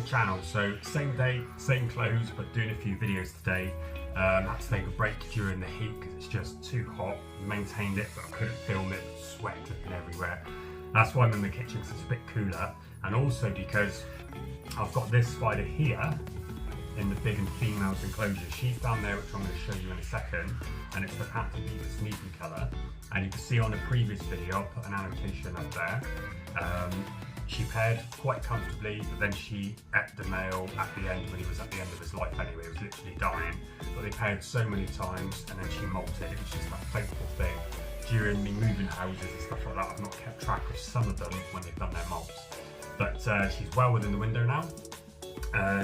the channel. So same day, same clothes, but doing a few videos today. Had to take a break during the heat because it's just too hot. Maintained it, but I couldn't film it. Sweat dripping everywhere. That's why I'm in the kitchen, because it's a bit cooler, and also because I've got this spider here in the big and females enclosure. She's down there, which I'm going to show you in a second, and it's the Pamphobeteus Nigricolor. And you can see on a previous video, I'll put an annotation up there. She paired quite comfortably, but then she ate the male at the end when he was at the end of his life anyway. He was literally dying. But they paired so many times, and then she molted. It was just that fateful thing. During me moving houses and stuff like that, I've not kept track of some of them when they've done their molts. But she's well within the window now.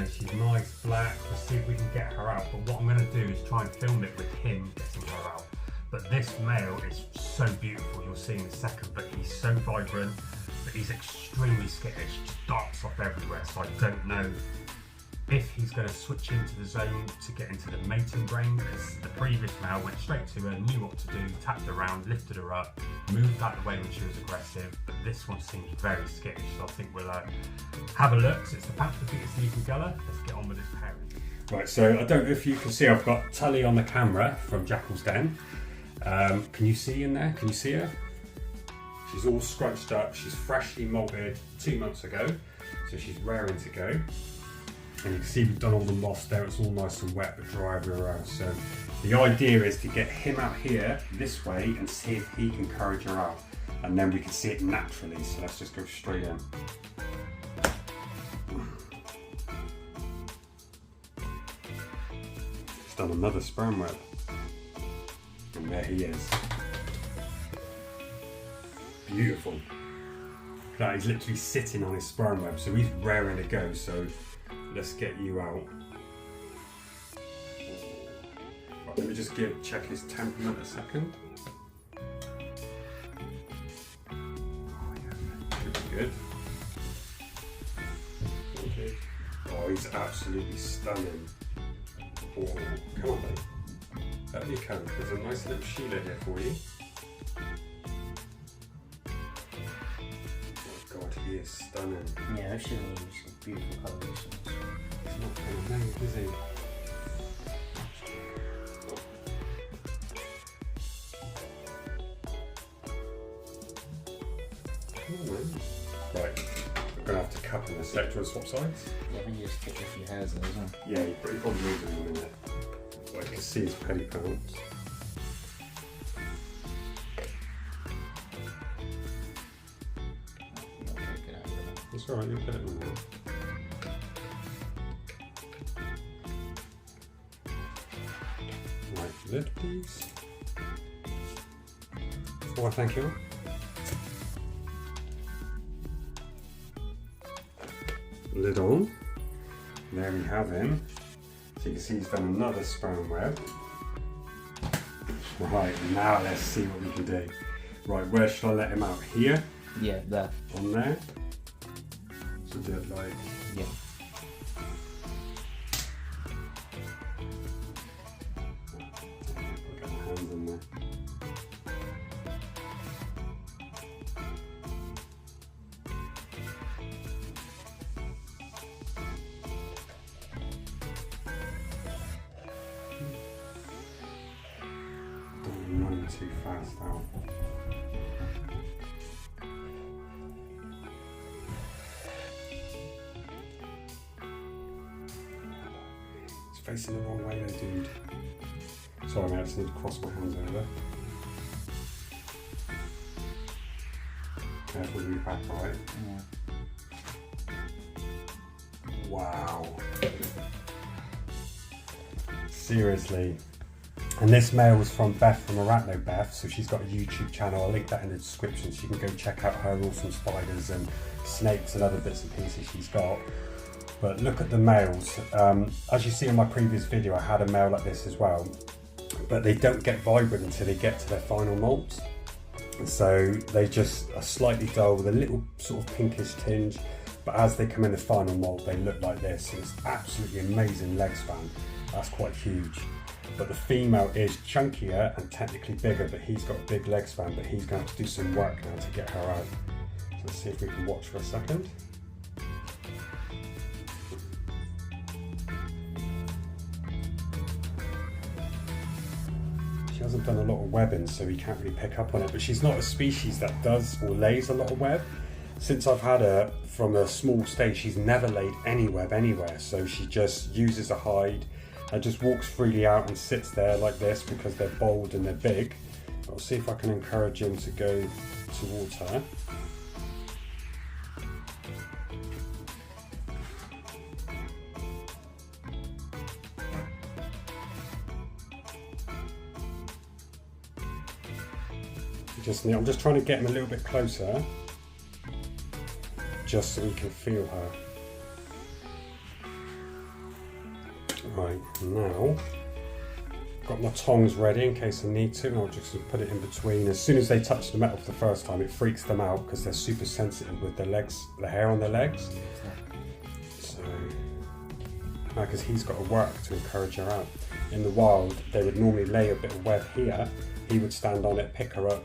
She's nice, black. Let's see if we can get her out. But what I'm going to do is try and film it with him getting her out. But this male is so beautiful, you'll see in a second, but he's so vibrant, but he's extremely skittish, just darts off everywhere, so I don't know if he's going to switch into the zone to get into the mating brain, because the previous male went straight to her, knew what to do, tapped around, lifted her up, moved out the way when she was aggressive, but this one seems very skittish, so I think we'll have a look. So it's the Pamphobeteus Nigricolor. Let's get on with this pairing. Right, so I don't know if you can see, I've got Tully on the camera from Jackal's Den. Can you see in there? Can you see her? She's all scrunched up. She's freshly molted 2 months ago, so she's raring to go. And you can see we've done all the moss there. It's all nice and wet, but dry everywhere else. So the idea is to get him out here this way and see if he can encourage her out, and then we can see it naturally. So let's just go straight in. He's done another sperm web. And there he is. Beautiful. That is literally sitting on his sperm web, so he's raring to go. So let's get you out. Right, let me just check his temperament a second. Oh yeah, should be good. Okay. Oh, he's absolutely stunning. Oh, come on, mate. There you come. There's a nice little Sheila here for you. Oh god, he is stunning. Yeah, I've seen some beautiful colorations. He's not going to mate, is he? Come on, man. Right, we're going to have to cup in a sec. Do you want to swap sides? Yeah, I think you just kick a few hairs in, isn't it? Yeah, you probably need them in a minute. I can see his petty pants. That's alright, you'll get it on there. Right, lid please. Oh, thank you. Lid on. There we have him. So you can see he's done another sperm web. Right, now let's see what we can do. Right, where should I let him out? Here? Yeah, there. On there? So do it like... Yeah. I'll get my hands on there. Don't run too fast out. Facing the wrong way though, dude. Sorry mate, I just need to cross my hands over. Careful with your back, right? Yeah. Wow. Seriously. And this male was from Beth from Arachno Beth, so she's got a YouTube channel. I'll link that in the description so you can go check out her awesome spiders and snakes and other bits and pieces she's got. But look at the males. As you see in my previous video, I had a male like this as well, but they don't get vibrant until they get to their final molt. So they just are slightly dull with a little sort of pinkish tinge, but as they come in the final molt, they look like this. And it's absolutely amazing leg span. That's quite huge. But the female is chunkier and technically bigger, but he's got a big leg span, but he's going to have to do some work now to get her out. So let's see if we can watch for a second. She hasn't done a lot of webbing, so he can't really pick up on it. But she's not a species that does or lays a lot of web. Since I've had her from a small stage, she's never laid any web anywhere. So she just uses a hide and just walks freely out and sits there like this because they're bold and they're big. I'll see if I can encourage him to go towards her. I'm just trying to get him a little bit closer, just so we can feel her. Right, now, got my tongs ready in case I need to, and I'll just put it in between. As soon as they touch the metal for the first time, it freaks them out because they're super sensitive with their legs, the hair on their legs. So, because he's got to work to encourage her out. In the wild, they would normally lay a bit of web here. He would stand on it, pick her up,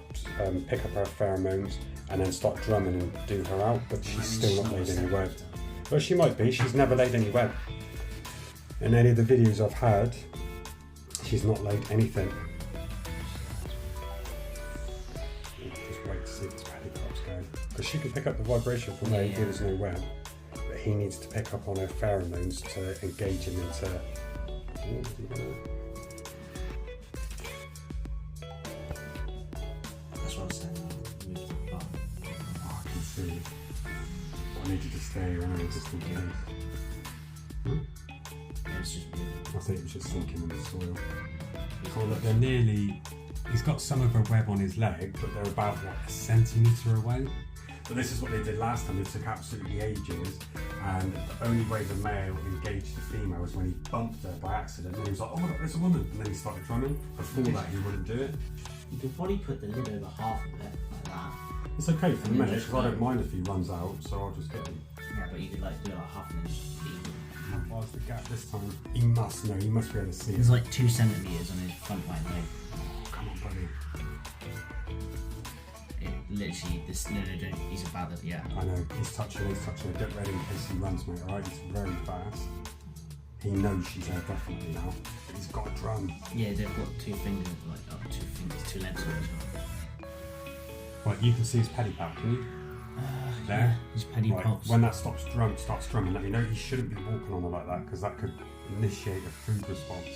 pick up her pheromones, and then start drumming and do her out. But she's still not laid any web. Well, she might be. She's never laid any web. In any of the videos I've had, she's not laid anything. Just wait to see if this pedicop's going. Because she can pick up the vibration from where there's no web. But he needs to pick up on her pheromones to engage him into... I need you to stay around just in case. I think it was just sinking in the soil. Oh look, they're nearly... He's got some of her web on his leg, but they're about like a centimetre away. So this is what they did last time. They took absolutely ages, and the only way the male engaged the female was when he bumped her by accident, and he was like, oh look, there's a woman, and then he started drumming. Before that he wouldn't do it. You could probably put the lid over half of it, like that. It's okay for the minute, because I don't mind if he runs out, so I'll just get him. Yeah, but you could like do like half an inch. How far's the gap this time? He must know, he must be able to see it. There's like 2 centimetres on his front right leg. Oh, come on, buddy. It literally, this, no, he's about to, yeah. I know, he's touching. Get ready in case he runs, mate, alright? He's very fast. He knows she's there definitely now, but he's got a drum. Yeah, they've got 2 fingers, like, 2 legs on as well. Right, you can see his pedipalp, can you? There? Yeah, his pedipalps. Right, when that starts drumming, let me know. He shouldn't be walking on her like that, because that could initiate a food response.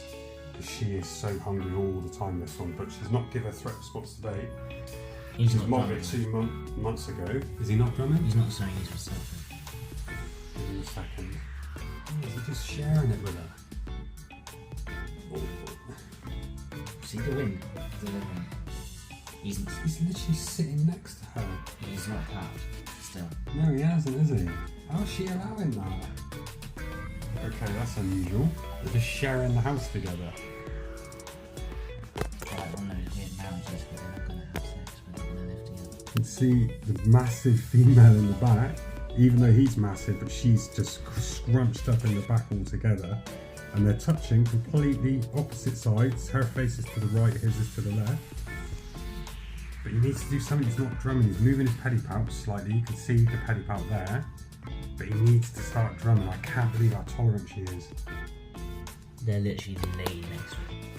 Because she is so hungry all the time, this one, but she's not given a threat response today. He's She's not mobbed drumming. it 2 months ago. Is he not drumming? He's not saying he's receptive. Give me a second. Oh, is he just sharing it with her? See the wind? He's literally sitting next to her. He's not tapped still. No, he hasn't, is he? How's she allowing that? Okay, that's unusual. They're just sharing the house together. Like one of those weird marriages where they're not going to have sex, but they're going to live together. You can see the massive female in the back, even though he's massive, but she's just scrunched up in the back altogether. And they're touching completely opposite sides. Her face is to the right, his is to the left. But he needs to do something. He's not drumming. He's moving his pedipalp slightly. You can see the pedipalp there. But he needs to start drumming. I can't believe how tolerant she is. They're literally laid next to him.